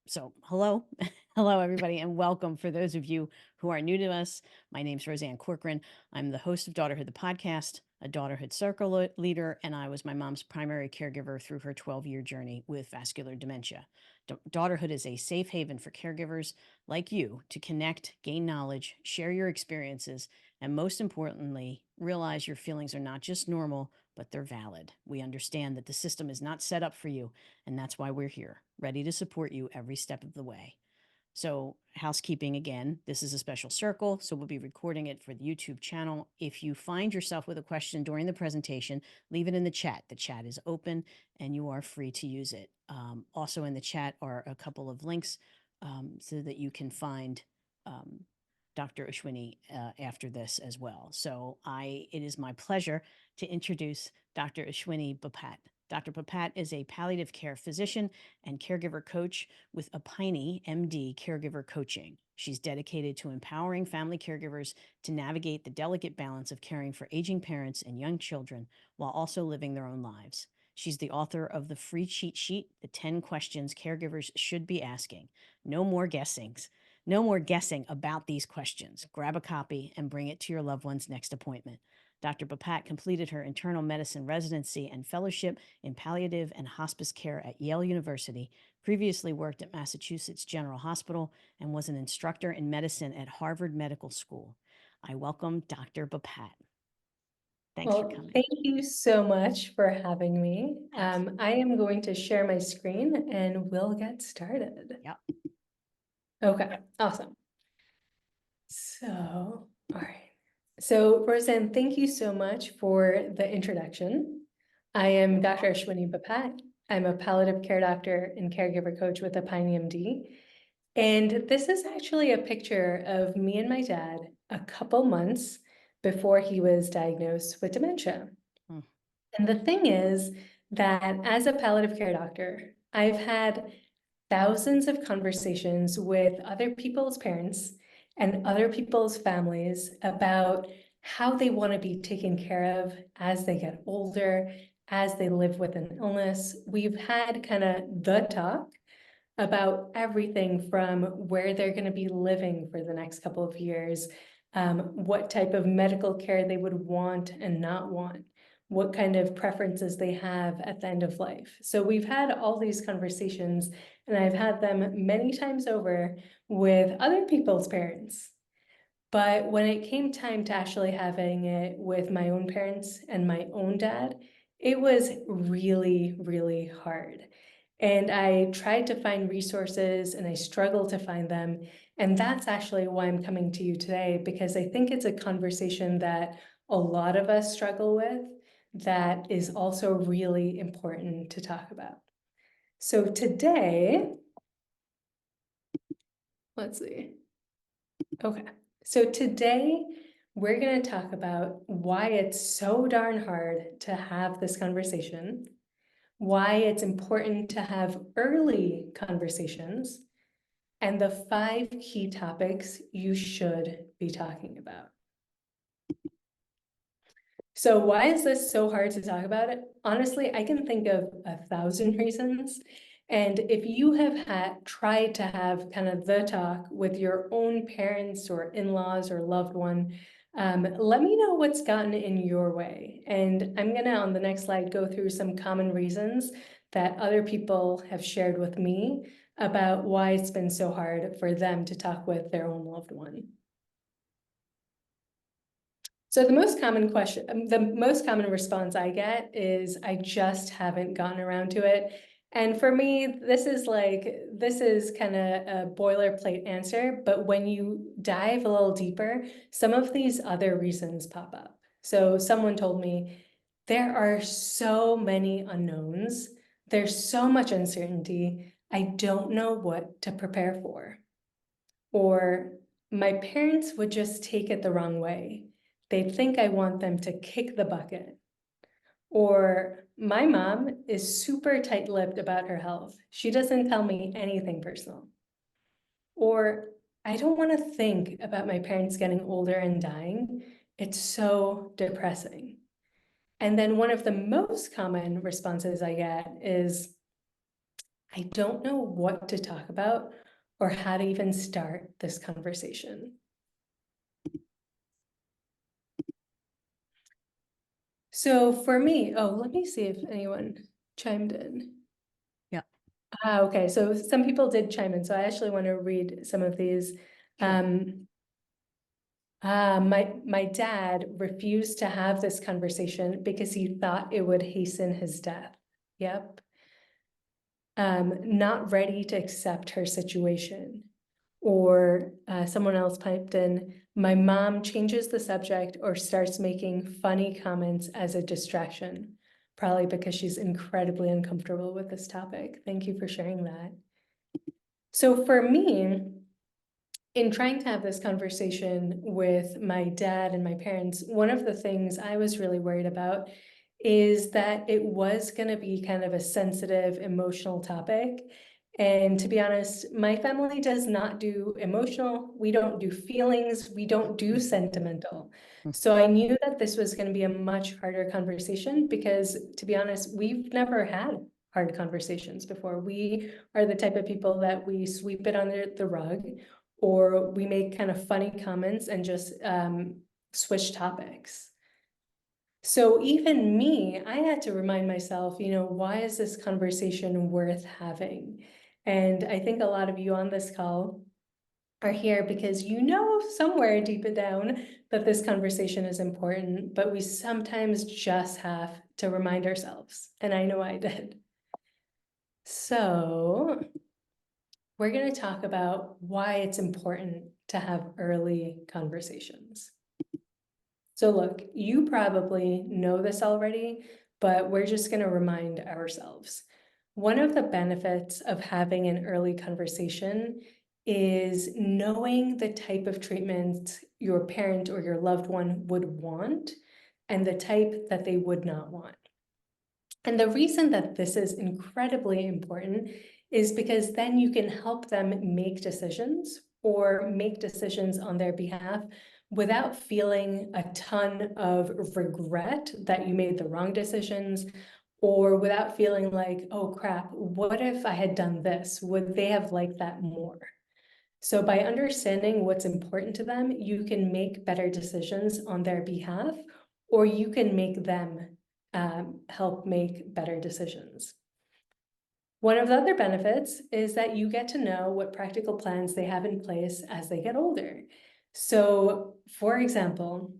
So hello, hello everybody, and welcome. For those of you who are new to us, my name's Rosanne Corcoran. I'm the host of Daughterhood the Podcast, a Daughterhood Circle leader, and I was my mom's primary caregiver through her 12-year journey with vascular dementia. Daughterhood is a safe haven for caregivers like you to connect, gain knowledge, share your experiences, and most importantly, realize your feelings are not just normal, but they're valid. We understand that the system is not set up for you, and that's why we're here, ready to support you every step of the way. So, housekeeping again, this is a special circle, so we'll be recording it for the YouTube channel. If you find yourself with a question during the presentation, leave it in the chat. The chat is open and you are free to use it. Also in the chat are a couple of links so that you can find Dr. Ashwini after this as well. So it is my pleasure to introduce Dr. Ashwini Bapat. Dr. Bapat is a palliative care physician and caregiver coach with Epione MD caregiver coaching. She's dedicated to empowering family caregivers to navigate the delicate balance of caring for aging parents and young children while also living their own lives. She's the author of the free cheat sheet, The 10 Questions Caregivers Should Be Asking. No more guessings. No more guessing about these questions. Grab a copy and bring it to your loved one's next appointment. Dr. Bapat completed her internal medicine residency and fellowship in palliative and hospice care at Yale University, previously worked at Massachusetts General Hospital, and was an instructor in medicine at Harvard Medical School. I welcome Dr. Bapat. Thanks for coming. Thank you so much for having me. I am going to share my screen and we'll get started. Yep. Okay, awesome. So, all right. So, Rosanne, thank you so much for the introduction. I am Dr. Ashwini Bapat. I'm a palliative care doctor and caregiver coach with Epione MD. And this is actually a picture of me and my dad a couple months before he was diagnosed with dementia. And the thing is that as a palliative care doctor, I've had thousands of conversations with other people's parents and other people's families about how they want to be taken care of as they get older, as they live with an illness. We've had kind of the talk about everything from where they're going to be living for the next couple of years, what type of medical care they would want and not want, what kind of preferences they have at the end of life. So we've had all these conversations, and I've had them many times over with other people's parents. But when it came time to actually having it with my own parents and my own dad, it was really, really hard. And I tried to find resources and I struggled to find them. And that's actually why I'm coming to you today, because I think it's a conversation that a lot of us struggle with that is also really important to talk about. So today, let's see. Okay, so today we're going to talk about why it's so darn hard to have this conversation, why it's important to have early conversations, and the 5 key topics you should be talking about. So why is this so hard to talk about it? Honestly, I can think of 1,000 reasons. And if you have tried to have kind of the talk with your own parents or in-laws or loved one, let me know what's gotten in your way. And I'm gonna, on the next slide, go through some common reasons that other people have shared with me about why it's been so hard for them to talk with their own loved one. So the most common response I get is, I just haven't gotten around to it. And for me, this is kind of a boilerplate answer, but when you dive a little deeper, some of these other reasons pop up. So someone told me, there are so many unknowns, there's so much uncertainty, I don't know what to prepare for. Or, my parents would just take it the wrong way. They think I want them to kick the bucket. Or, my mom is super tight-lipped about her health. She doesn't tell me anything personal. Or, I don't want to think about my parents getting older and dying. It's so depressing. And then one of the most common responses I get is, I don't know what to talk about or how to even start this conversation. So for me, let me see if anyone chimed in. Yeah. Okay, so some people did chime in, so I actually want to read some of these. Sure. My dad refused to have this conversation because he thought it would hasten his death. Yep. Not ready to accept her situation. Or someone else piped in, my mom changes the subject or starts making funny comments as a distraction, probably because she's incredibly uncomfortable with this topic. Thank you for sharing that. So for me, in trying to have this conversation with my dad and my parents, one of the things I was really worried about is that it was going to be kind of a sensitive, emotional topic. And to be honest, my family does not do emotional, we don't do feelings, we don't do sentimental. So I knew that this was going to be a much harder conversation because, to be honest, we've never had hard conversations before. We are the type of people that we sweep it under the rug, or we make kind of funny comments and just switch topics. So even me, I had to remind myself, why is this conversation worth having? And I think a lot of you on this call are here because somewhere deep down that this conversation is important, but we sometimes just have to remind ourselves. And I know I did. So we're going to talk about why it's important to have early conversations. So look, you probably know this already, but we're just going to remind ourselves. One of the benefits of having an early conversation is knowing the type of treatment your parent or your loved one would want and the type that they would not want. And the reason that this is incredibly important is because then you can help them make decisions or make decisions on their behalf without feeling a ton of regret that you made the wrong decisions, or without feeling like, oh crap, what if I had done this? Would they have liked that more? So by understanding what's important to them, you can make better decisions on their behalf, or you can make them help make better decisions. One of the other benefits is that you get to know what practical plans they have in place as they get older. So, for example,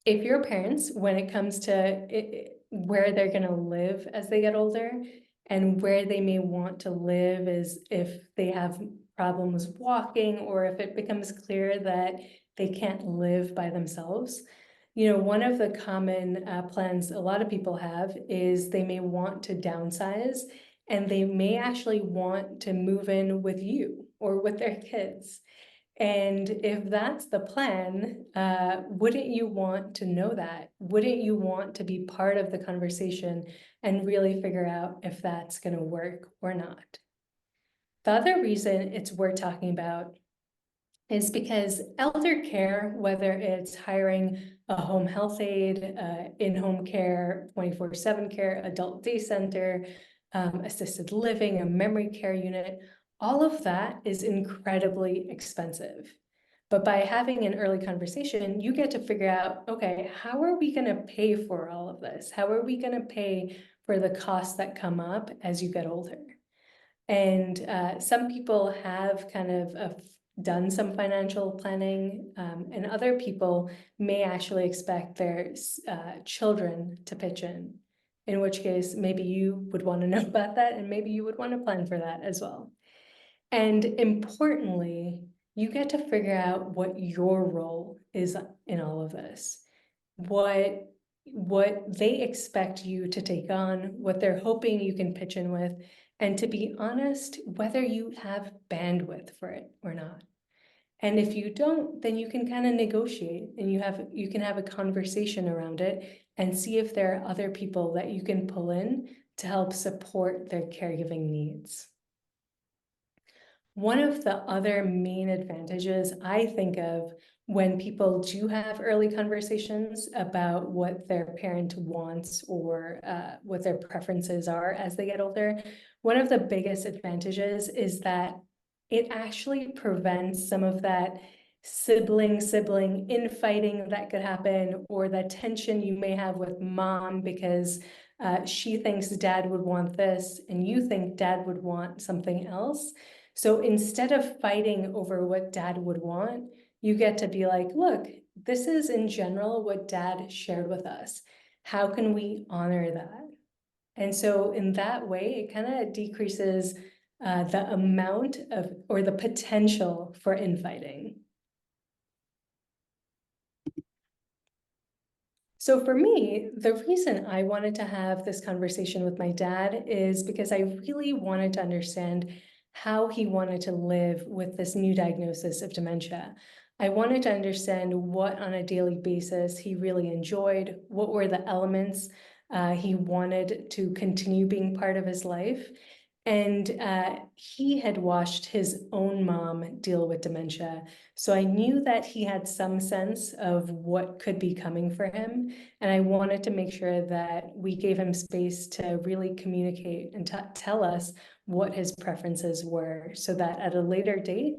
if your parents, when it comes to where they're going to live as they get older and where they may want to live, is if they have problems walking or if it becomes clear that they can't live by themselves. One of the common plans a lot of people have is they may want to downsize and they may actually want to move in with you or with their kids. And if that's the plan, wouldn't you want to know that? Wouldn't you want to be part of the conversation and really figure out if that's going to work or not? The other reason it's worth talking about is because elder care, whether it's hiring a home health aide, in-home care, 24/7 care, adult day center, assisted living, a memory care unit, all of that is incredibly expensive. But by having an early conversation, you get to figure out, okay, how are we going to pay for all of this? How are we going to pay for the costs that come up as you get older? And some people have kind of done some financial planning, and other people may actually expect their children to pitch in which case maybe you would want to know about that and maybe you would want to plan for that as well. And importantly, you get to figure out what your role is in all of this, what they expect you to take on, what they're hoping you can pitch in with, and to be honest, whether you have bandwidth for it or not. And if you don't, then you can kind of negotiate and you can have a conversation around it and see if there are other people that you can pull in to help support their caregiving needs. One of the other main advantages I think of when people do have early conversations about what their parent wants or what their preferences are as they get older, one of the biggest advantages is that it actually prevents some of that sibling infighting that could happen, or the tension you may have with mom because she thinks dad would want this and you think dad would want something else. So instead of fighting over what dad would want, you get to be like, look, this is in general what dad shared with us. How can we honor that? And so in that way, it kind of decreases the amount of, or the potential for infighting. So for me, the reason I wanted to have this conversation with my dad is because I really wanted to understand how he wanted to live with this new diagnosis of dementia. I wanted to understand what on a daily basis he really enjoyed, what were the elements he wanted to continue being part of his life. And he had watched his own mom deal with dementia. So I knew that he had some sense of what could be coming for him. And I wanted to make sure that we gave him space to really communicate and tell us what his preferences were, so that at a later date,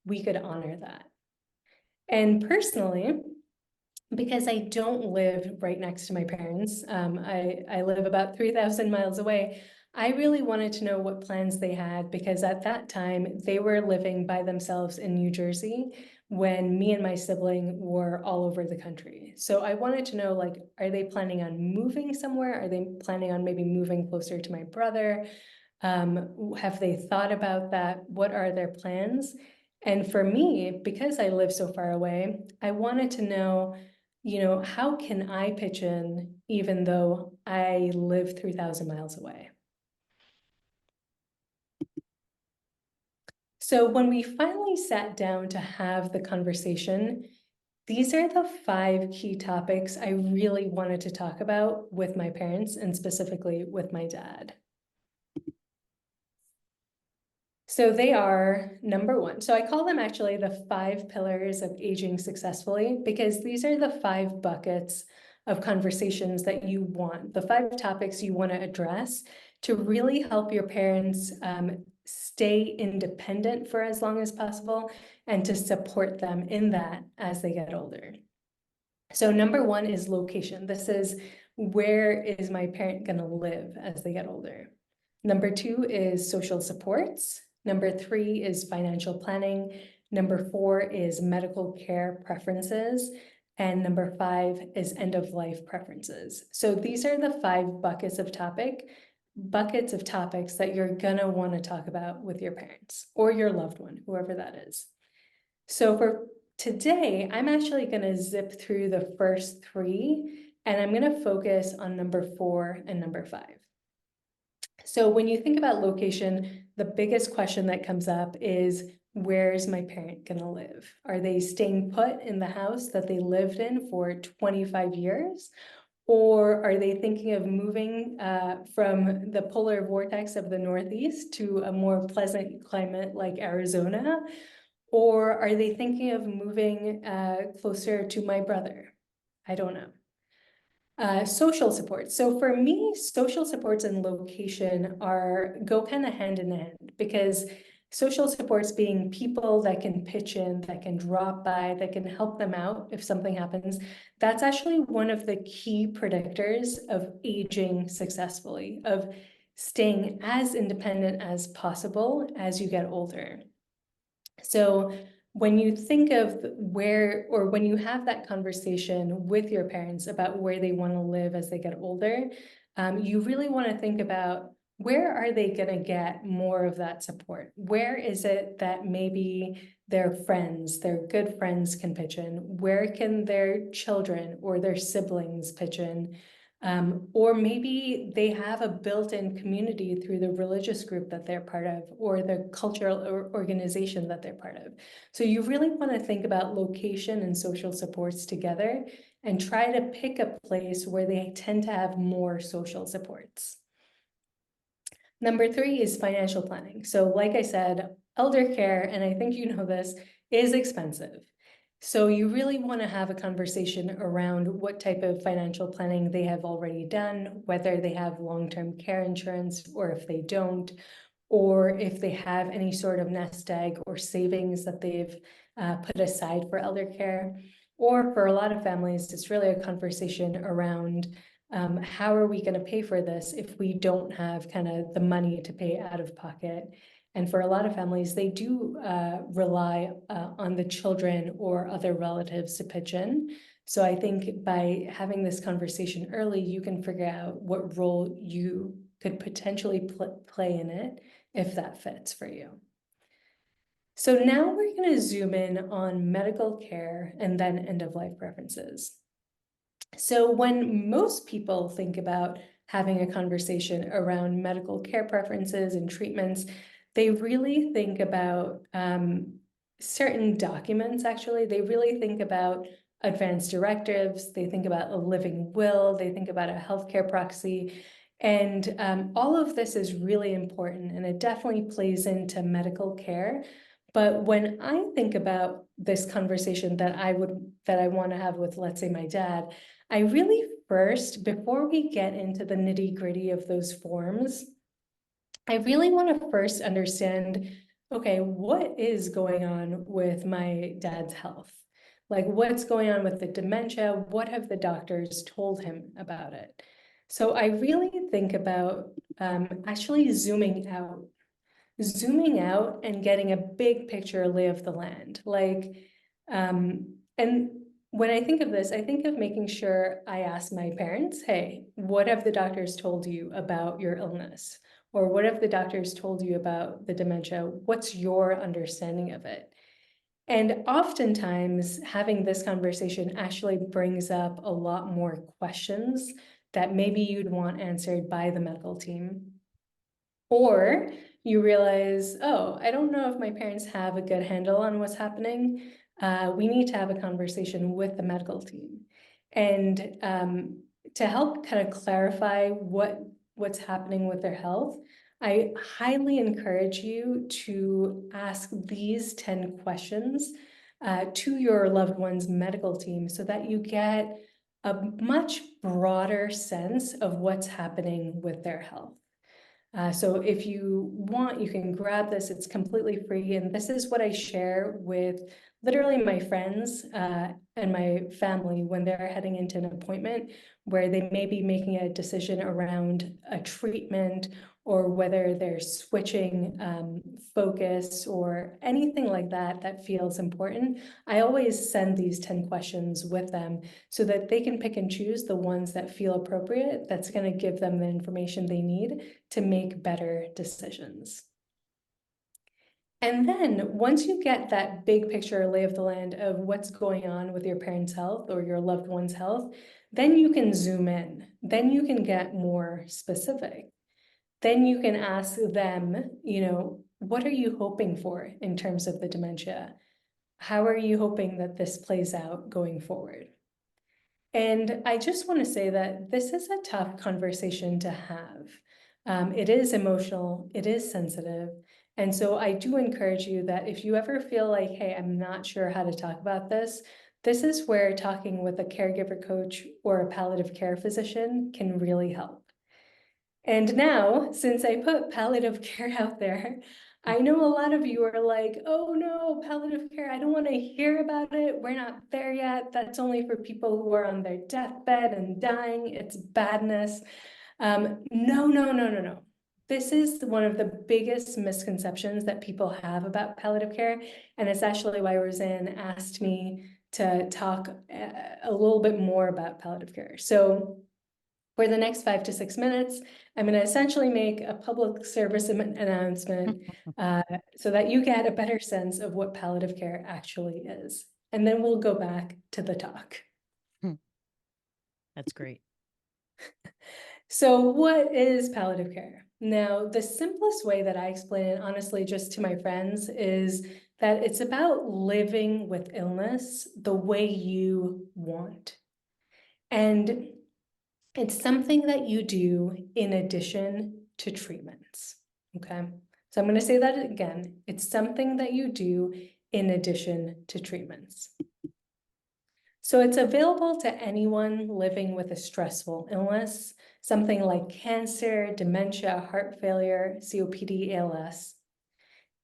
we could honor that. And personally, because I don't live right next to my parents, I live about 3,000 miles away, I really wanted to know what plans they had, because at that time they were living by themselves in New Jersey when me and my sibling were all over the country. So I wanted to know, like, are they planning on moving somewhere? Are they planning on maybe moving closer to my brother? Have they thought about that? What are their plans? And for me, because I live so far away, I wanted to know, how can I pitch in even though I live 3,000 miles away? So when we finally sat down to have the conversation, these are the 5 key topics I really wanted to talk about with my parents, and specifically with my dad. So they are number 1. So I call them actually the 5 pillars of aging successfully, because these are the 5 buckets of conversations that you want, the 5 topics you want to address to really help your parents stay independent for as long as possible, and to support them in that as they get older. So number 1 is location. This is, where is my parent going to live as they get older? Number 2 is social supports. Number 3 is financial planning. Number 4 is medical care preferences. And number 5 is end-of-life preferences. So these are the 5 buckets of topics that you're gonna want to talk about with your parents or your loved one, whoever that is. So for today, I'm actually going to zip through the first 3, and I'm going to focus on number 4 and number 5. So when you think about location, the biggest question that comes up is, where's my parent going to live? Are they staying put in the house that they lived in for 25 years? Or are they thinking of moving from the polar vortex of the Northeast to a more pleasant climate like Arizona? Or are they thinking of moving closer to my brother? I don't know. Social supports. So for me, social supports and location go kind of hand in hand, because social supports being people that can pitch in, that can drop by, that can help them out if something happens. That's actually one of the key predictors of aging successfully, of staying as independent as possible as you get older. So when you think of when you have that conversation with your parents about where they want to live as they get older, you really want to think about, where are they going to get more of that support? Where is it that maybe their friends, their good friends can pitch in? Where can their children or their siblings pitch in? Or maybe they have a built-in community through the religious group that they're part of, or the cultural organization that they're part of. So you really want to think about location and social supports together, and try to pick a place where they tend to have more social supports. Number 3 is financial planning. So like I said, elder care, and I think you know this, is expensive. So you really want to have a conversation around what type of financial planning they have already done, whether they have long-term care insurance or if they don't, or if they have any sort of nest egg or savings that they've put aside for elder care. Or for a lot of families, it's really a conversation around how are we going to pay for this if we don't have kind of the money to pay out of pocket. And for a lot of families, they do rely on the children or other relatives to pitch in. So I think by having this conversation early, you can figure out what role you could potentially play in it if that fits for you. So now we're going to zoom in on medical care and then end-of-life preferences. So when most people think about having a conversation around medical care preferences and treatments, they really think about certain documents, actually. They really think about advanced directives, they think about a living will, they think about a healthcare proxy. And all of this is really important, and it definitely plays into medical care. But when I think about this conversation that I want to have with, let's say, my dad, I really first, before we get into the nitty-gritty of those forms, I really want to first understand, okay, what is going on with my dad's health? Like, what's going on with the dementia? What have the doctors told him about it? So I really think about actually zooming out and getting a big picture lay of the land. And when I think of this, I think of making sure I ask my parents, hey, what have the doctors told you about your illness? Or what have the doctors told you about the dementia? What's your understanding of it? And oftentimes having this conversation actually brings up a lot more questions that maybe you'd want answered by the medical team. Or you realize, oh, I don't know if my parents have a good handle on what's happening. We need to have a conversation with the medical team. And to help kind of clarify what's happening with their health, I highly encourage you to ask these 10 questions to your loved one's medical team so that you get a much broader sense of what's happening with their health. So if you want, you can grab this. It's completely free. And this is what I share with literally my friends and my family when they're heading into an appointment where they may be making a decision around a treatment or whether they're switching focus or anything like that that feels important. I always send these 10 questions with them so that they can pick and choose the ones that feel appropriate, that's going to give them the information they need to make better decisions. And then once you get that big picture lay of the land of what's going on with your parents' health or your loved one's health, then you can zoom in. Then you can get more specific. Then you can ask them, what are you hoping for in terms of the dementia? How are you hoping that this plays out going forward? And I just want to say that this is a tough conversation to have. It is emotional, it is sensitive. And so I do encourage you that if you ever feel like, hey, I'm not sure how to talk about this, this is where talking with a caregiver coach or a palliative care physician can really help. And now, since I put palliative care out there, I know a lot of you are like, oh no, palliative care, I don't want to hear about it. We're not there yet. That's only for people who are on their deathbed and dying. It's badness. No. This is one of the biggest misconceptions that people have about palliative care. And it's actually why Rosanne asked me to talk a little bit more about palliative care. So for the next 5 to 6 minutes, I'm going to essentially make a public service announcement so that you get a better sense of what palliative care actually is. And then we'll go back to the talk. That's great. So what is palliative care? Now, the simplest way that I explain it, honestly, just to my friends, is that it's about living with illness the way you want. And it's something that you do in addition to treatments, okay? So I'm going to say that again. It's something that you do in addition to treatments. So it's available to anyone living with a stressful illness, something like cancer, dementia, heart failure, COPD, ALS.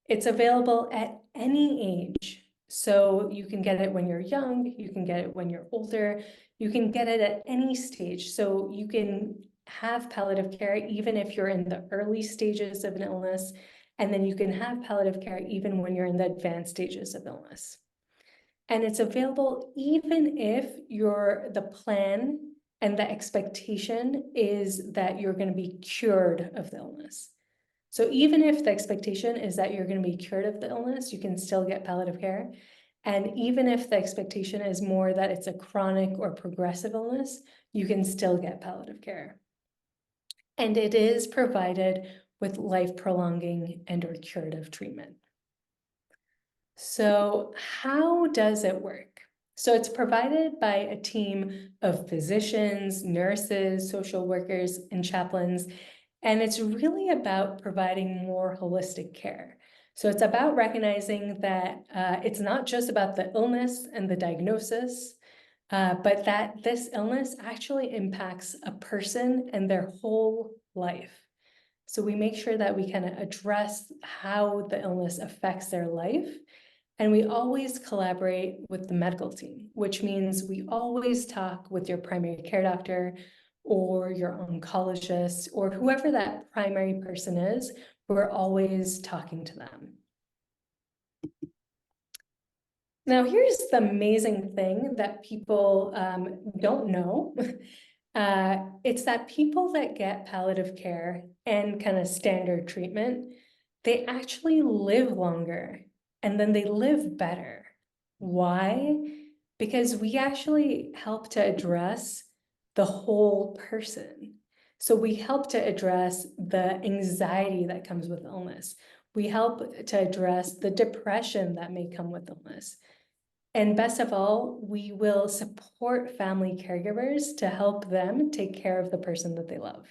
It's available at any age. So you can get it when you're young, you can get it when you're older, you can get it at any stage. So you can have palliative care even if you're in the early stages of an illness, and then you can have palliative care even when you're in the advanced stages of illness. And it's available even if the plan and the expectation is that you're going to be cured of the illness. So even if the expectation is that you're going to be cured of the illness, you can still get palliative care. And even if the expectation is more that it's a chronic or progressive illness, you can still get palliative care. And it is provided with life-prolonging and or curative treatment. So how does it work? So it's provided by a team of physicians, nurses, social workers, and chaplains. And it's really about providing more holistic care. So it's about recognizing that it's not just about the illness and the diagnosis, but that this illness actually impacts a person and their whole life. So we make sure that we kind of address how the illness affects their life. And we always collaborate with the medical team, which means we always talk with your primary care doctor or your oncologist or whoever that primary person is. We're always talking to them. Now, here's the amazing thing that people don't know. It's that people that get palliative care and kind of standard treatment, they actually live longer and then they live better. Why? Because we actually help to address the whole person. So we help to address the anxiety that comes with illness. We help to address the depression that may come with illness. And best of all, we will support family caregivers to help them take care of the person that they love.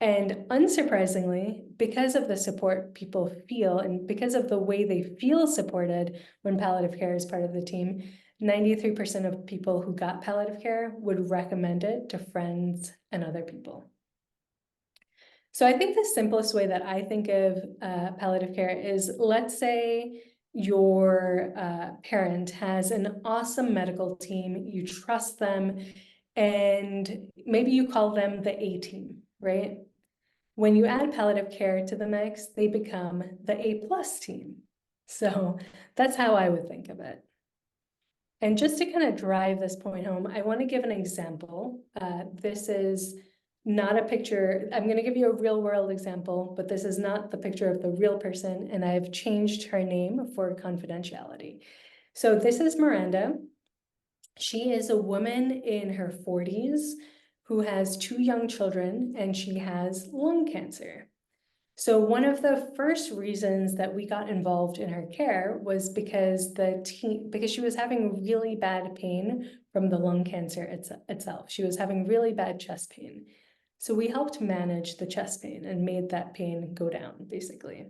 And unsurprisingly, because of the support people feel and because of the way they feel supported when palliative care is part of the team, 93% of people who got palliative care would recommend it to friends and other people. So I think the simplest way that I think of palliative care is, let's say your parent has an awesome medical team, you trust them, and maybe you call them the A team, right? When you add palliative care to the mix, they become the A+ team. So that's how I would think of it. And just to kind of drive this point home, I want to give an example. This is not a picture. I'm going to give you a real world example, but this is not the picture of the real person, and I've changed her name for confidentiality. So this is Miranda. She is a woman in her 40s who has 2 young children, and she has lung cancer. So one of the first reasons that we got involved in her care was because she was having really bad pain from the lung cancer itself. She was having really bad chest pain. So we helped manage the chest pain and made that pain go down, basically.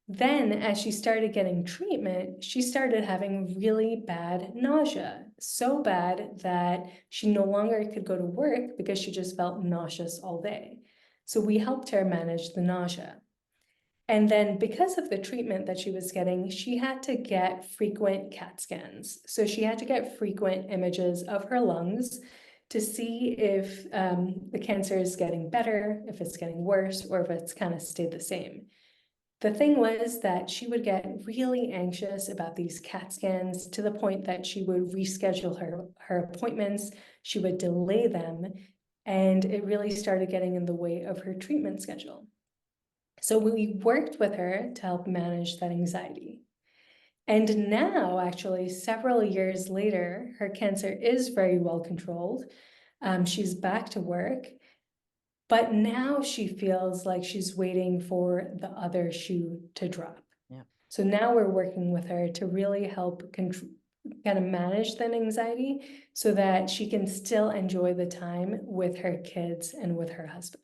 Then, as she started getting treatment, she started having really bad nausea, so bad that she no longer could go to work because she just felt nauseous all day. So we helped her manage the nausea. And then because of the treatment that she was getting, she had to get frequent CAT scans. So she had to get frequent images of her lungs to see if the cancer is getting better, if it's getting worse, or if it's kind of stayed the same. The thing was that she would get really anxious about these CAT scans to the point that she would reschedule her appointments, she would delay them, and it really started getting in the way of her treatment schedule. So we worked with her to help manage that anxiety. And now, actually, several years later, her cancer is very well controlled. She's back to work. But now she feels like she's waiting for the other shoe to drop. Yeah. So now we're working with her to really help kind of manage that anxiety so that she can still enjoy the time with her kids and with her husband.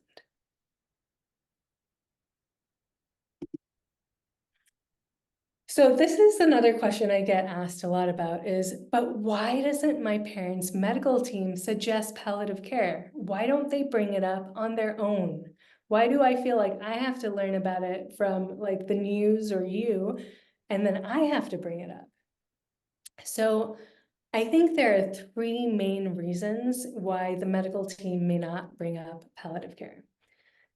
So this is another question I get asked a lot about is, but why doesn't my parents' medical team suggest palliative care? Why don't they bring it up on their own? Why do I feel like I have to learn about it from like the news or you, and then I have to bring it up? So I think there are three main reasons why the medical team may not bring up palliative care.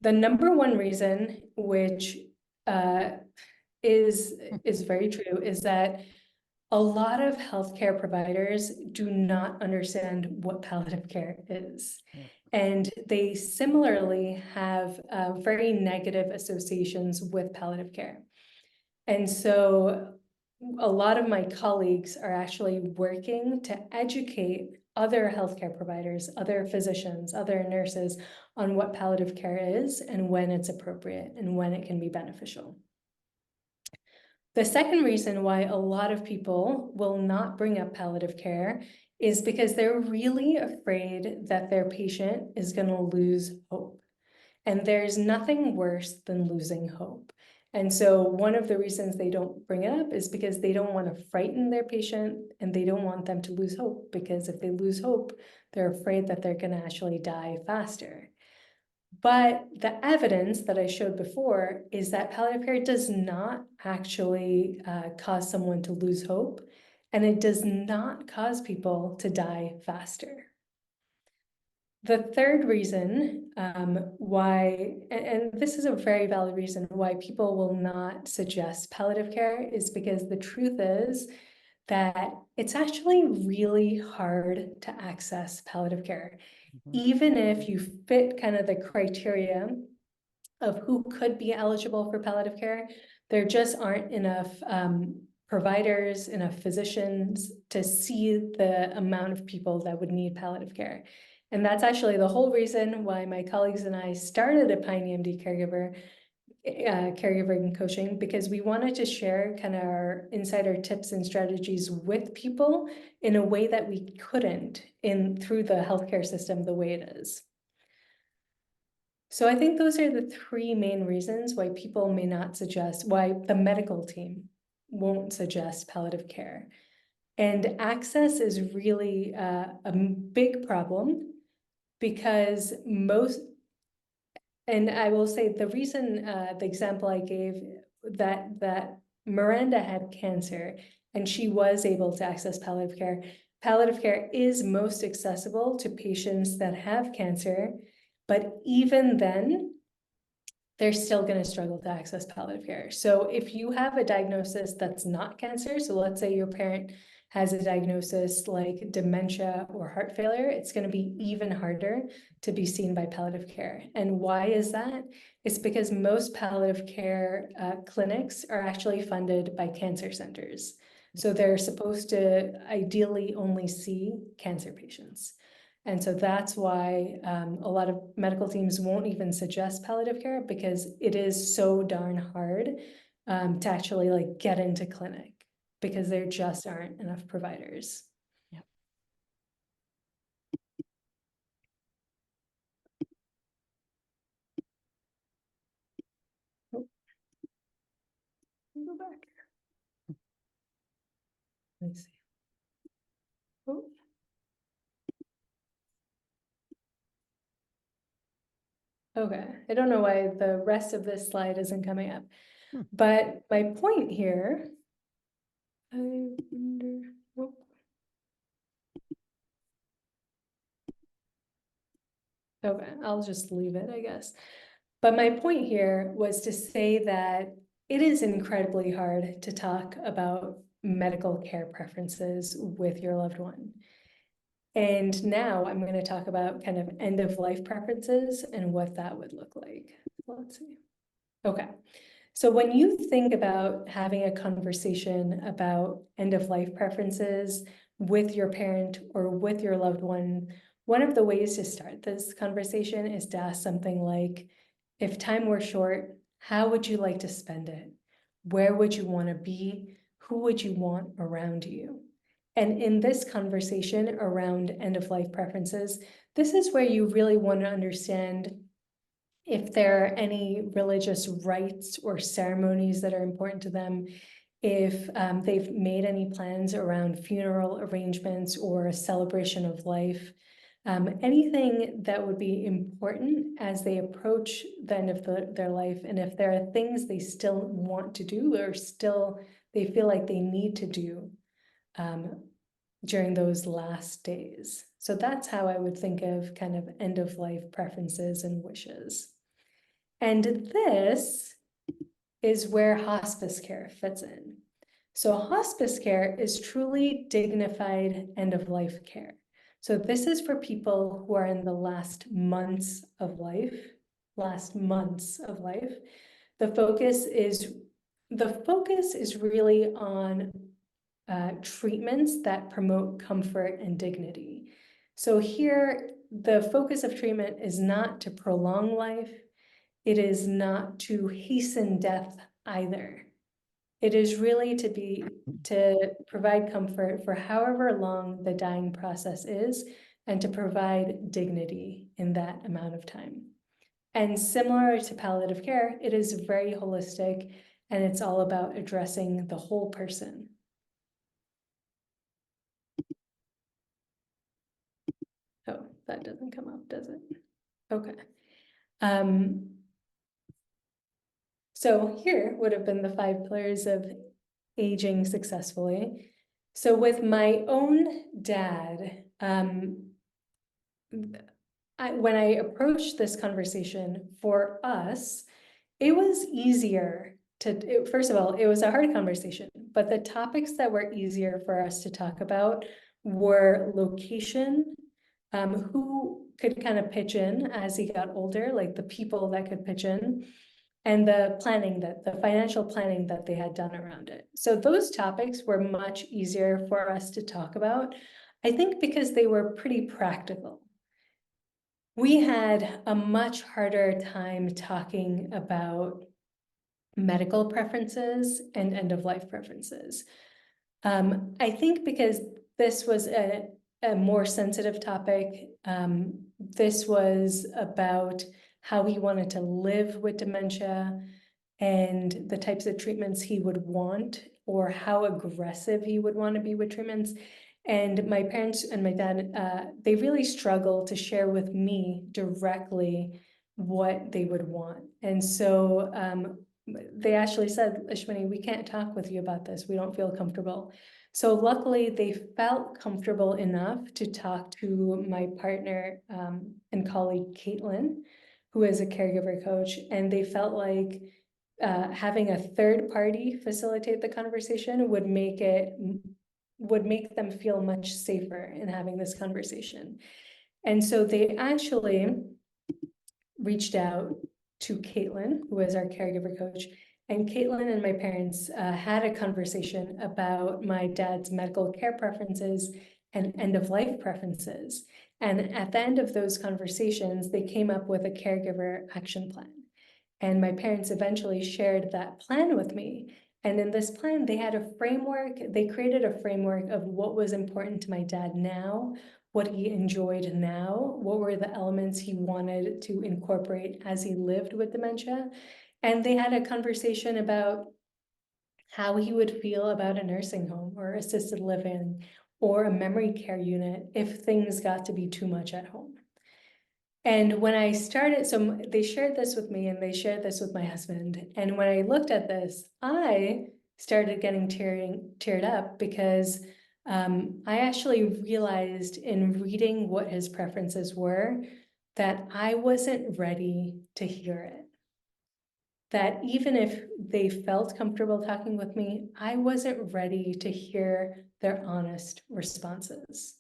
The number one reason, which uh, is very true, is that a lot of healthcare providers do not understand what palliative care is. Yeah. And they similarly have very negative associations with palliative care. And so a lot of my colleagues are actually working to educate other healthcare providers, other physicians, other nurses on what palliative care is and when it's appropriate and when it can be beneficial. The second reason why a lot of people will not bring up palliative care is because they're really afraid that their patient is going to lose hope. And there's nothing worse than losing hope. And so one of the reasons they don't bring it up is because they don't want to frighten their patient and they don't want them to lose hope, because if they lose hope, they're afraid that they're going to actually die faster. But the evidence that I showed before is that palliative care does not actually cause someone to lose hope, and it does not cause people to die faster. The third reason why, and this is a very valid reason why people will not suggest palliative care, is because the truth is that it's actually really hard to access palliative care. Even if you fit kind of the criteria of who could be eligible for palliative care, there just aren't enough providers, enough physicians to see the amount of people that would need palliative care. And that's actually the whole reason why my colleagues and I started Epione MD caregiving coaching, because we wanted to share kind of our insider tips and strategies with people in a way that we couldn't through the healthcare system the way it is. So I think those are the three main reasons why people may not suggest, why the medical team won't suggest palliative care. And access is really a big problem, because and I will say the reason, the example I gave, that Miranda had cancer and she was able to access palliative care. Palliative care is most accessible to patients that have cancer, but even then, they're still going to struggle to access palliative care. So if you have a diagnosis that's not cancer, so let's say your parent has a diagnosis like dementia or heart failure, it's going to be even harder to be seen by palliative care. And why is that? It's because most palliative care clinics are actually funded by cancer centers. So they're supposed to ideally only see cancer patients. And so that's why a lot of medical teams won't even suggest palliative care, because it is so darn hard to actually like get into clinic, because there just aren't enough providers. Yep. Oh. Go back. Let's see. Oh. Okay, I don't know why the rest of this slide isn't coming up, but my point here, I wonder, oh. Okay, I'll just leave it, I guess. But my point here was to say that it is incredibly hard to talk about medical care preferences with your loved one. And now I'm going to talk about kind of end of life preferences and what that would look like. Let's see. Okay. So when you think about having a conversation about end of life preferences with your parent or with your loved one, one of the ways to start this conversation is to ask something like, if time were short, how would you like to spend it? Where would you want to be? Who would you want around you? And in this conversation around end of life preferences, this is where you really want to understand if there are any religious rites or ceremonies that are important to them, if they've made any plans around funeral arrangements or a celebration of life, anything that would be important as they approach the end of their life, and if there are things they still want to do or still they feel like they need to do during those last days. So that's how I would think of kind of end of life preferences and wishes. And this is where hospice care fits in. So hospice care is truly dignified end of life care. So this is for people who are in the last months of life. The focus is really on treatments that promote comfort and dignity. So here, the focus of treatment is not to prolong life. It is not to hasten death either. It is really to provide comfort for however long the dying process is, and to provide dignity in that amount of time. And similar to palliative care, it is very holistic, and it's all about addressing the whole person. Oh, that doesn't come up, does it? Okay. So here would have been the 5 pillars of aging successfully. So with my own dad, when I approached this conversation for us, it was easier first of all, it was a hard conversation, but the topics that were easier for us to talk about were location, who could kind of pitch in as he got older, like the people that could pitch in, and the financial planning that they had done around it. So those topics were much easier for us to talk about, I think because they were pretty practical. We had a much harder time talking about medical preferences and end-of-life preferences. I think because this was a more sensitive topic. This was about how he wanted to live with dementia and the types of treatments he would want, or how aggressive he would want to be with treatments. And my parents and my dad, they really struggled to share with me directly what they would want. And so they actually said, Ashwini, we can't talk with you about this. We don't feel comfortable. So luckily they felt comfortable enough to talk to my partner and colleague, Caitlin, who is a caregiver coach. And they felt like having a third party facilitate the conversation would make them feel much safer in having this conversation. And so they actually reached out to Caitlin, who is our caregiver coach, and Caitlin and my parents had a conversation about my dad's medical care preferences and end-of-life preferences. And at the end of those conversations, they came up with a caregiver action plan. And my parents eventually shared that plan with me. And in this plan, they created a framework of what was important to my dad now, what he enjoyed now, what were the elements he wanted to incorporate as he lived with dementia. And they had a conversation about how he would feel about a nursing home or assisted living or a memory care unit if things got to be too much at home. And when I started, so they shared this with me and they shared this with my husband. And when I looked at this, I started getting teared up because I actually realized in reading what his preferences were that I wasn't ready to hear it. That even if they felt comfortable talking with me, I wasn't ready to hear their honest responses.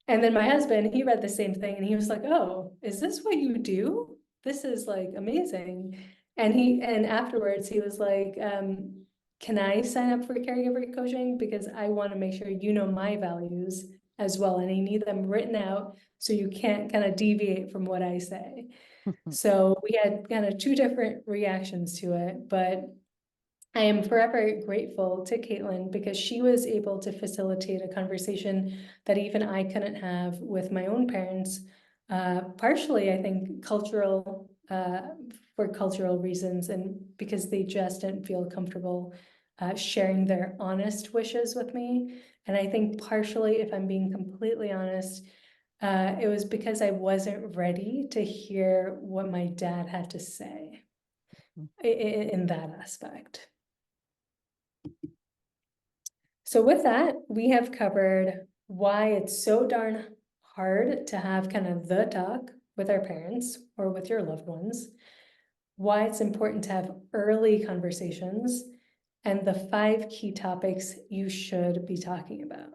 And then my husband, he read the same thing and he was like, oh, is this what you do? This is like amazing. And afterwards he was like, can I sign up for caregiver coaching? Because I want to make sure you know my values as well. And I need them written out so you can't kind of deviate from what I say. So we had kind of 2 different reactions to it, but I am forever grateful to Caitlin because she was able to facilitate a conversation that even I couldn't have with my own parents, partially, I think, for cultural reasons, and because they just didn't feel comfortable sharing their honest wishes with me. And I think partially, if I'm being completely honest, it was because I wasn't ready to hear what my dad had to say in that aspect. So with that, we have covered why it's so darn hard to have kind of the talk with our parents or with your loved ones, why it's important to have early conversations, and the 5 key topics you should be talking about.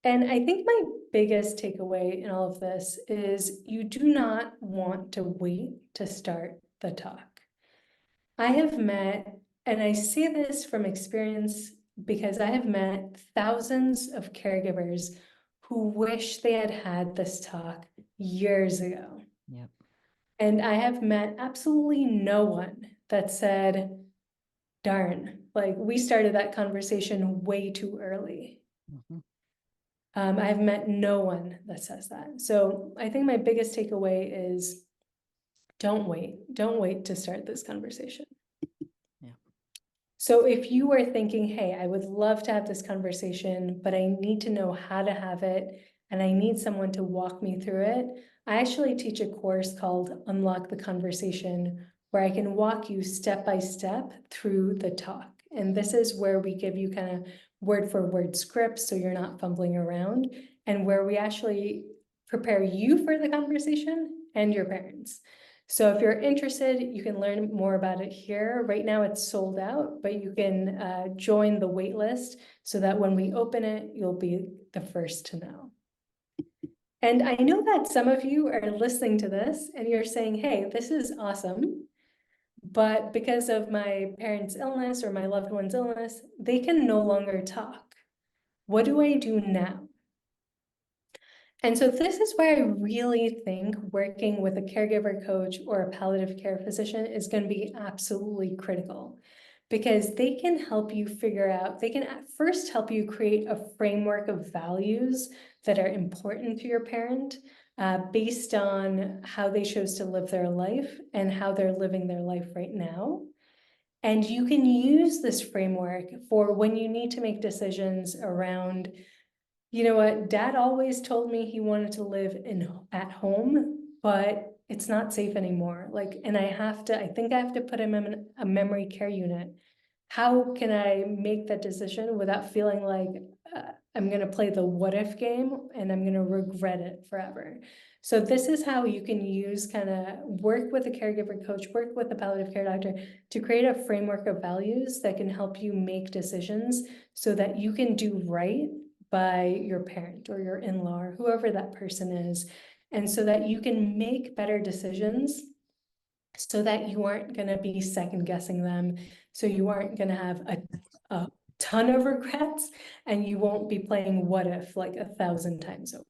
And I think my biggest takeaway in all of this is you do not want to wait to start the talk. I have met, and I say this from experience because I have met thousands of caregivers who wish they had had this talk years ago. Yep. And I have met absolutely no one that said, darn, like we started that conversation way too early. Mhm. I've met no one that says that. So I think my biggest takeaway is don't wait to start this conversation. Yeah. So if you are thinking, hey, I would love to have this conversation, but I need to know how to have it, and I need someone to walk me through it, I actually teach a course called Unlock the Conversation, where I can walk you step by step through the talk. And this is where we give you kind of word for word scripts so you're not fumbling around, and where we actually prepare you for the conversation and your parents. So if you're interested, you can learn more about it here. Right now it's sold out, but you can join the wait list so that when we open it, you'll be the first to know. And I know that some of you are listening to this and you're saying, hey, this is awesome, but because of my parents' illness or my loved one's illness, they can no longer talk. What do I do now? And so this is where I really think working with a caregiver coach or a palliative care physician is going to be absolutely critical, because they can help you figure out, they can at first help you create a framework of values that are important to your parent based on how they chose to live their life and how they're living their life right now. And you can use this framework for when you need to make decisions around, you know what, dad always told me he wanted to live at home, but it's not safe anymore. Like, and I think I have to put him in a memory care unit. How can I make that decision without feeling like I'm going to play the what if game and I'm going to regret it forever? So this is how you can use kind of work with a caregiver coach, work with a palliative care doctor to create a framework of values that can help you make decisions so that you can do right by your parent or your in-law or whoever that person is. And so that you can make better decisions so that you aren't going to be second guessing them. So you aren't going to have a ton of regrets and you won't be playing what if like 1,000 times over.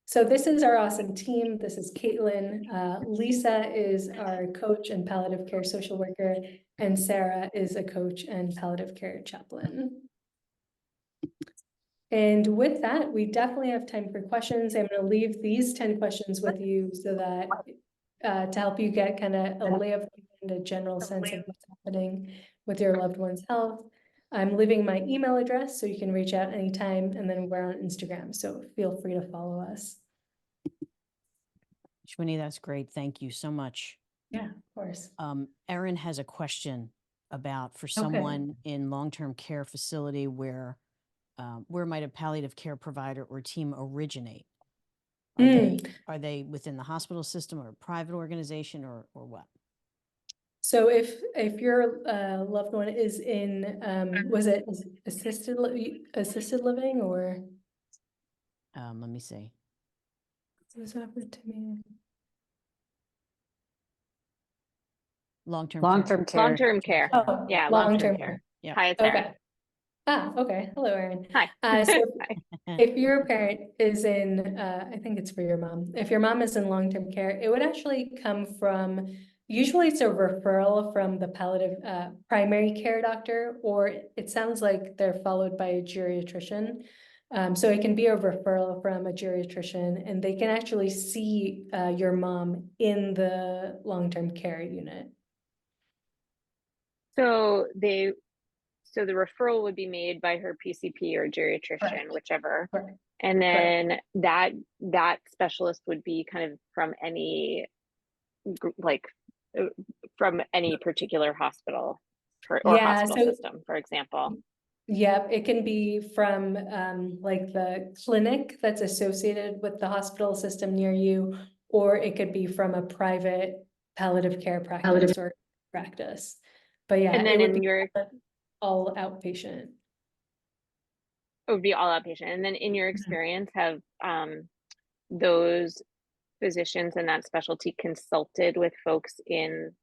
So this is our awesome team. This is Caitlin. Lisa is our coach and palliative care social worker, and Sarah is a coach and palliative care chaplain. And with that, we definitely have time for questions. I'm going to leave these 10 questions with you so that to help you get kind of a lay of and a general sense of what's happening with your loved one's health. I'm leaving my email address so you can reach out anytime, and then we're on Instagram, so feel free to follow us. Ashwini, that's great. Thank you so much. Yeah, of course. Erin has a question about for someone in long-term care facility where might a palliative care provider or team originate? Are they within the hospital system or a private organization or what? So if your loved one is in, was it assisted living or? Let me see. It was offered to me. Long-term Long-term care. Long-term care. Oh, Yeah, long-term care. Yep. Hi, it's Sarah. Okay. Okay. Hello, Erin. Hi. So Hi. if your parent is in, I think it's for your mom. If your mom is in long-term care, it would actually come from, usually it's a referral from the palliative primary care doctor, or it sounds like they're followed by a geriatrician. So it can be a referral from a geriatrician, and they can actually see your mom in the long-term care unit. So so the referral would be made by her PCP or geriatrician, Correct. whichever. Correct. And Correct. then that specialist would be kind of from any like from any particular hospital or Yeah, hospital so system, for example. yeah, it can be from like the clinic that's associated with the hospital system near you, or it could be from a private palliative care practice or practice. But yeah, And it then would in be your all outpatient. it would be all outpatient. And then in your Mhm. experience, have those physicians in that specialty consulted with folks in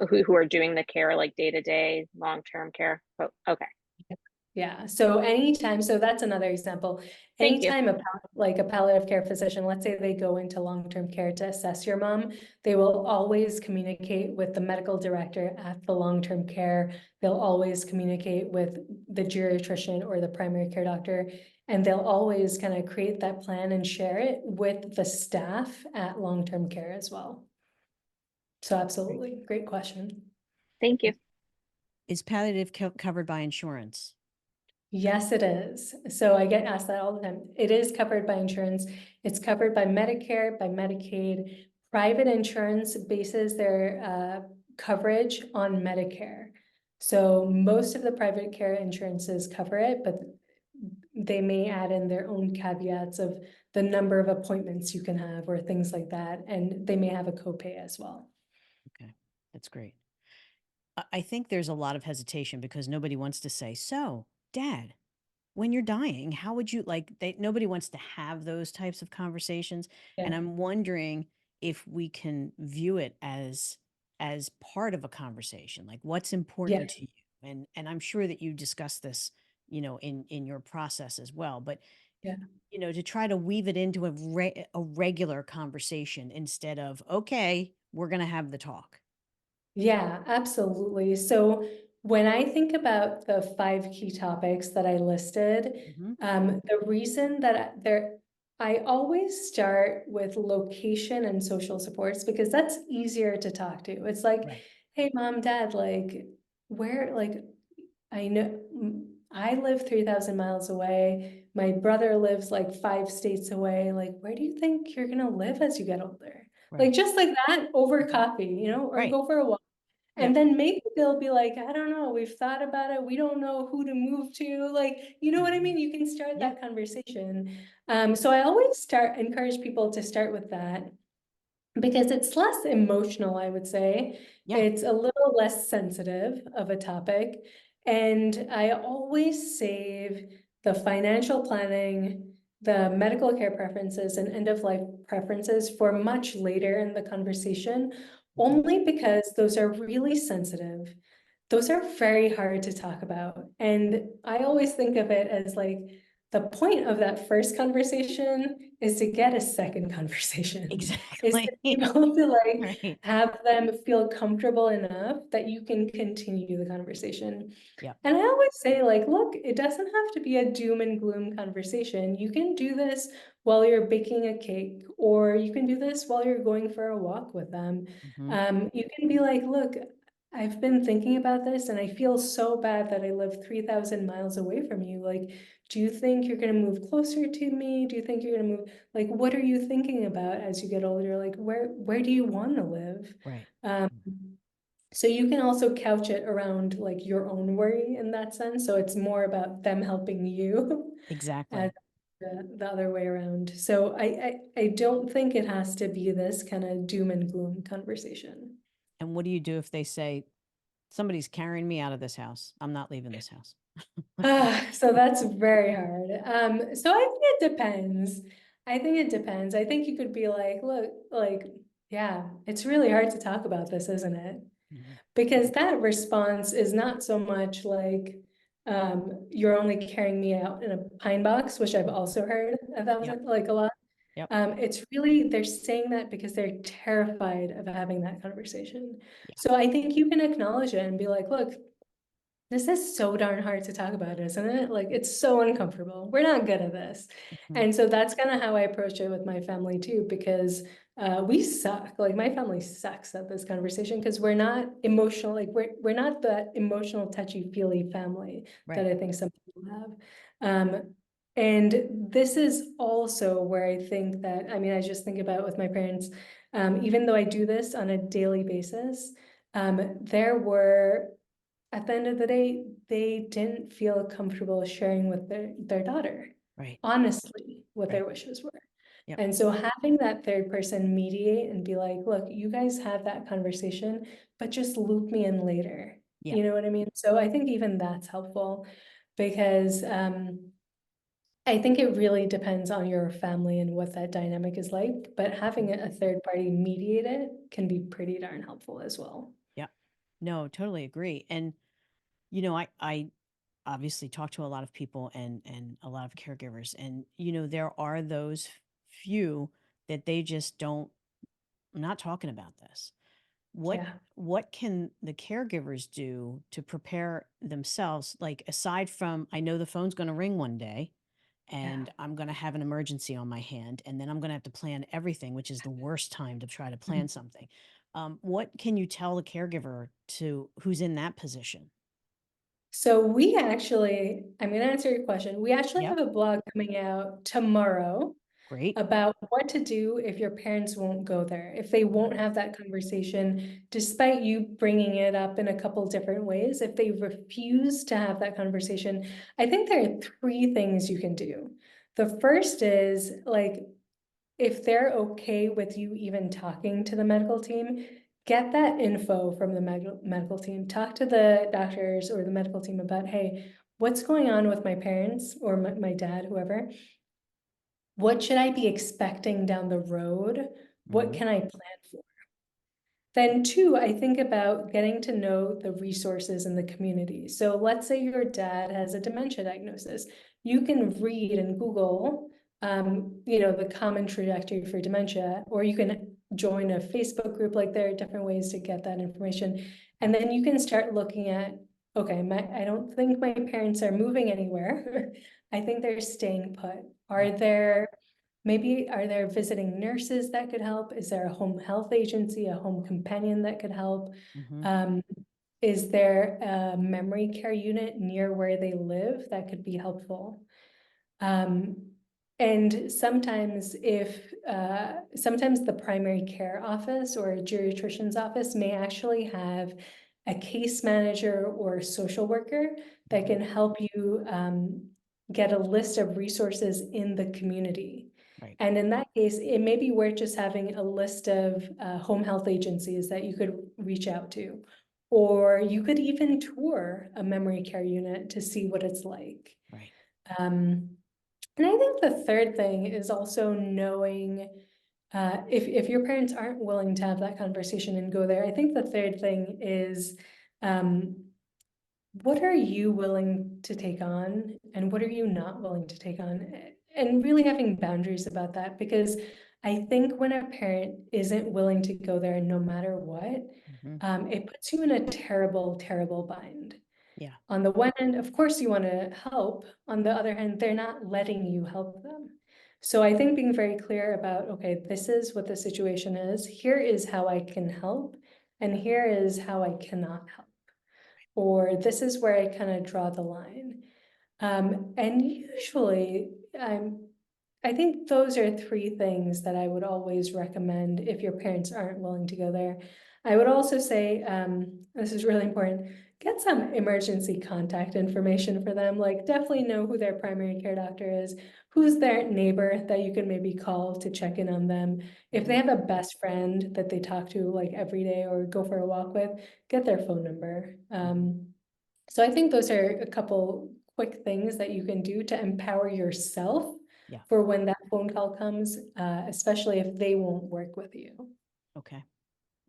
who are doing the care like day to day long-term care? Oh, okay. Yeah, so anytime, so that's another example. Thank you. Anytime like a palliative care physician, let's say they go into long-term care to assess your mom, they will always communicate with the medical director at the long-term care. They'll always communicate with the geriatrician or the primary care doctor, and they'll always kind of create that plan and share it with the staff at long-term care as well. So absolutely, great question. Thank you. Is palliative covered by insurance? Yes, it is. So I get asked that all the time. It is covered by insurance. It's covered by Medicare, by Medicaid. Private insurance bases their coverage on Medicare. So most of the private care insurances cover it, but they may add in their own caveats of the number of appointments you can have or things like that. And they may have a copay as well. Okay, that's great. I think there's a lot of hesitation because nobody wants to say, so, Dad, when you're dying, how would you nobody wants to have those types of conversations. And Yeah. I'm wondering if we can view it as part of a conversation, like what's Yeah. important to you. And I'm sure that you discuss this, in your process as well. But Yeah. to try to weave it into a regular conversation instead of, okay, we're gonna have the talk. Yeah, absolutely. So when I think about the 5 key topics that I listed, Hmm. the reason that I always start with location and social supports because that's easier to talk to. It's like, Right. hey, mom, dad, like, where, like, I know I live 3,000 miles away. My brother lives like 5 states away. Like, where do you think you're gonna live as you get older? Like, Right. just like that over Mhm. coffee, or Right. go for a walk. And Yep. then maybe they'll be like, I don't know, we've thought about it. We don't know who to move to. Like, you know what I Mhm. mean? You can start Yeah. that conversation. So I always encourage people to start with that because it's less emotional, I would say. Yeah. It's a little less sensitive of a topic. And I always save the financial planning, the medical care preferences, and end of life preferences for much later in the conversation, Mhm. only because those are really sensitive. Those are very hard to talk about. And I always think of it as like the point of that first conversation is to get a second conversation, is to Exactly. be able to like Right. have them feel comfortable enough that you can continue the conversation. Yeah. And I always say, like, look, it doesn't have to be a doom and gloom conversation. You can do this while you're baking a cake, or you can do this while you're going for a walk with them. Hmm. You can be like, look, I've been thinking about this and I feel so bad that I live 3,000 miles away from you. Like, do you think you're going to move closer to me? Do you think you're going to move? Like, what are you thinking about as you get older? Like, where do you want to live? Right. Um, so you can also couch it around like your own worry in that sense. So it's more about them helping you as Exactly. the other way around. So I don't think it has to be this kind of doom and gloom conversation. And what do you do if they say, somebody's carrying me out of this house? I'm not leaving this house. So that's very hard. So I think it depends. I think it depends. I think you could be like, look, like, yeah, it's really hard to talk about this, isn't it? Mhm. Because that response is not so much like, you're only carrying me out in a pine box, which I've also heard Yep. like a lot. Yep. It's really, they're saying that because they're terrified of having that conversation. Yeah. So I think you can acknowledge it and be like, look, this is so darn hard to talk about, isn't it? Like, it's so uncomfortable. We're not good at this. Mhm. And so that's kind of how I approach it with my family too, because we suck. Like my family sucks at this conversation because we're not emotional. Like we're not that emotional, touchy-feely family that Right. I think some people have. And this is also where I think that, I mean, I just think about with my parents, even though I do this on a daily basis, there were, at the end of the day, they didn't feel comfortable sharing with their daughter, Right. honestly, what Right. their wishes were. Yep. And so having that third person mediate and be like, look, you guys have that conversation, but just loop me in later. Yeah. You know what I mean? So I think even that's helpful because I think it really depends on your family and what that dynamic is like, but having a third party mediate it can be pretty darn helpful as well. Yeah. No, totally agree. And, you know, I obviously talk to a lot of people and a lot of caregivers, and, you know, there are those few that they just don't, I'm not talking about this. What Yeah. what can the caregivers do to prepare themselves? Like aside from, I know the phone's going to ring one day Yeah. and I'm going to have an emergency on my hand and then I'm going to have to plan everything, which is the worst time to try to plan something. What can you tell the caregiver to who's in that position? So we actually, I'm going to answer your question. We actually Yep. have a blog coming out tomorrow Great. about what to do if your parents won't go there, if they won't have that conversation, despite you bringing it up in a couple different ways. If they refuse to have that conversation, I think there are three things you can do. The first is like, if they're okay with you even talking to the medical team, get that info from the medical team. Talk to the doctors or the medical team about, hey, what's going on with my parents or my dad, whoever? What should I be expecting down the road? What Hmm. can I plan for? Then two, I think about getting to know the resources in the community. So let's say your dad has a dementia diagnosis. You can read and Google, the common trajectory for dementia, or you can join a Facebook group. Like there are different ways to get that information. And then you can start looking at, okay, I don't think my parents are moving anywhere. I think they're staying put. Yep. Maybe are there visiting nurses that could help? Is there a home health agency, a home companion that could help? Hmm. Um, is there a memory care unit near where they live that could be helpful? And sometimes sometimes the primary care office or a geriatrician's office may actually have a case manager or a social worker that can help you get a list of resources in the community. Right. And in that case, it may be worth just having a list of home health agencies that you could reach out to. Or you could even tour a memory care unit to see what it's like. Right. Um, and I think the third thing is also knowing if your parents aren't willing to have that conversation and go there, I think the third thing is what are you willing to take on and what are you not willing to take on? And really having boundaries about that, because I think when a parent isn't willing to go there no matter what, Hmm. it puts you in a terrible, terrible bind. Yeah. On the one hand, of course, you want to help. On the other hand, they're not letting you help them. So I think being very clear about, okay, this is what the situation is. Here is how I can help. And here is how I cannot help. Or this is where I kind of draw the line. And usually, I think those are three things that I would always recommend if your parents aren't willing to go there. I would also say, this is really important, get some emergency contact information for them. Like definitely know who their primary care doctor is, who's their neighbor that you can maybe call to check in on them. If they have a best friend that they talk to like every day or go for a walk with, get their phone number. So I think those are a couple quick things that you can do to empower yourself Yeah. for when that phone call comes, especially if they won't work with you. Okay.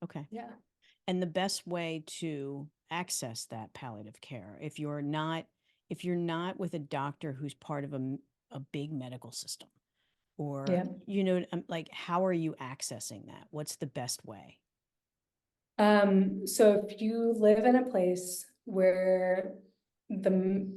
Okay. Yeah. And the best way to access that palliative care, if you're not with a doctor who's part of a big medical system, or, Yeah. like, how are you accessing that? What's the best way? So if you live in a place where the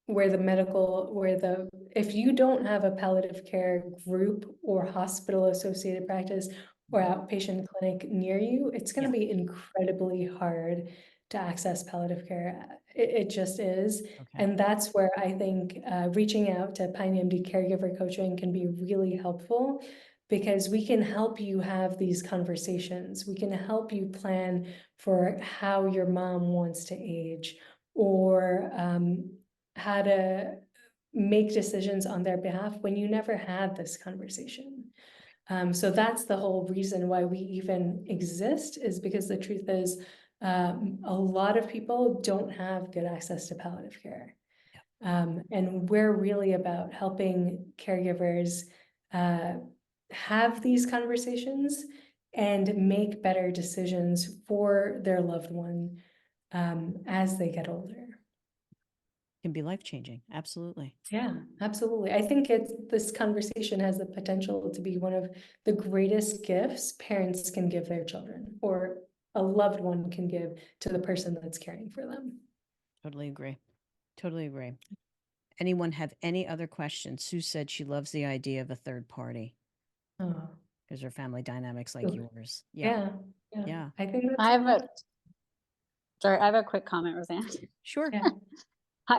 if you don't have a palliative care group or hospital associated practice or outpatient clinic near you, it's going to be incredibly hard to access palliative care. It just is. Okay. And that's where I think reaching out to Epione MD caregiver coaching can be really helpful, because we can help you have these conversations. We can help you plan for how your mom wants to age, or how to make decisions on their behalf when you never had this conversation. So that's the whole reason why we even exist, is because the truth is, a lot of people don't have good access to palliative care. And we're really about helping caregivers have these conversations and make better decisions for their loved one as they get older. Can be life-changing. Absolutely. Yeah, absolutely. I think this conversation has the potential to be one of the greatest gifts parents can give their children, or a loved one can give to the person that's caring for them. Totally agree. Totally agree. Anyone have any other questions? Sue said she loves the idea of a third party Oh, because her family dynamics like yours. yeah. I think that's I have a quick comment, Roseanne. Sure. yeah.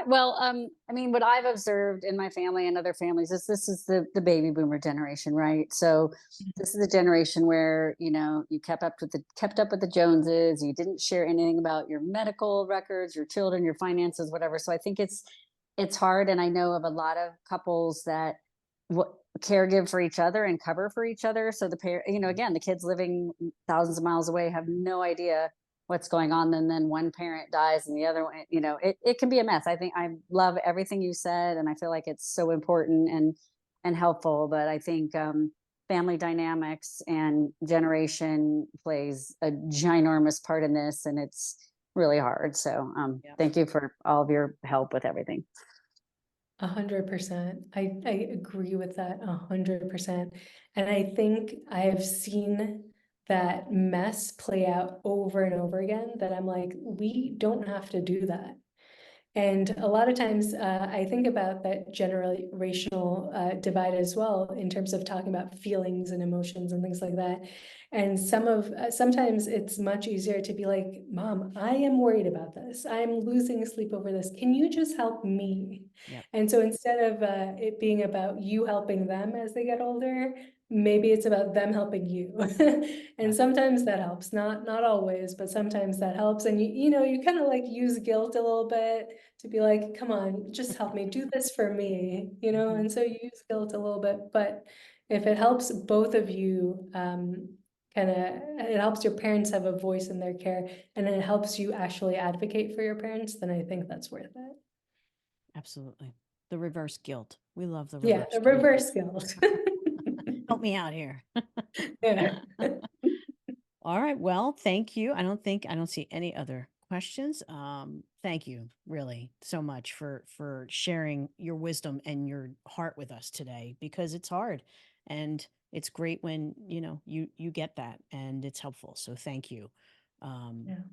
Well, I mean, what I've observed in my family and other families is this is the baby boomer generation, right? So this is the generation where, you know, you kept up with the Joneses, you didn't share anything about your medical records, your children, your finances, whatever. So I think it's hard. And I know of a lot of couples that caregive for each other and cover for each other. So again, the kids living thousands of miles away have no idea what's going on, and then one parent dies and the other one, it can be a mess. I think I love everything you said, and I feel like it's so important and helpful, but I think family dynamics and generation plays a ginormous part in this, and it's really hard. So thank you for all of your help with everything. 100%. I agree with that 100%. And I think I have seen that mess play out over and over again, that I'm like, we don't have to do that. And a lot of times I think about that generational divide as well, in terms of talking about feelings and emotions and things like that. And sometimes it's much easier to be like, Mom, I am worried about this. I'm losing sleep over this. Can you just help me? Yep. And so instead of it being about you helping them as they get older, maybe it's about them helping you. And sometimes that helps, not always, but sometimes that helps. And you kind of like use guilt a little bit to be like, come on, just help me, do this for me, and so you use guilt a little bit. But if it helps both of you, it helps your parents have a voice in their care, and it helps you actually advocate for your parents, then I think that's worth it. Absolutely. The reverse guilt. We love the Yeah, the reverse guilt. Help me out here. Yeah. All right. Well, thank you. I don't see any other questions. Thank you really so much for sharing your wisdom and your heart with us today, because it's hard, and it's great when, you get that and it's helpful. So thank you.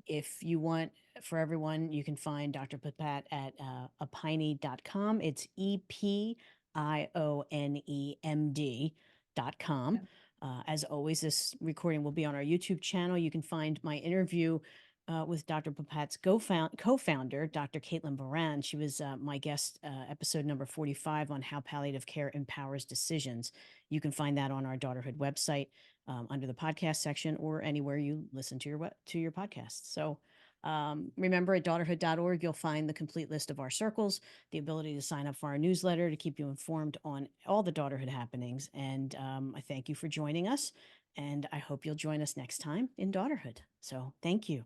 If you want, for everyone, you can find Dr. Bapat at epione.com. It's EPIONEMD.com. As always, this recording will be on our YouTube channel. You can find my interview with Dr. Bapat's co-founder, Dr. Caitlin Baran. She was my guest, episode number 45, on how palliative care empowers decisions. You can find that on our Daughterhood website under the podcast section, or anywhere you listen to your podcast. So remember, at daughterhood.org, you'll find the complete list of our circles, the ability to sign up for our newsletter to keep you informed on all the Daughterhood happenings. And I thank you for joining us, and I hope you'll join us next time in Daughterhood. So thank you.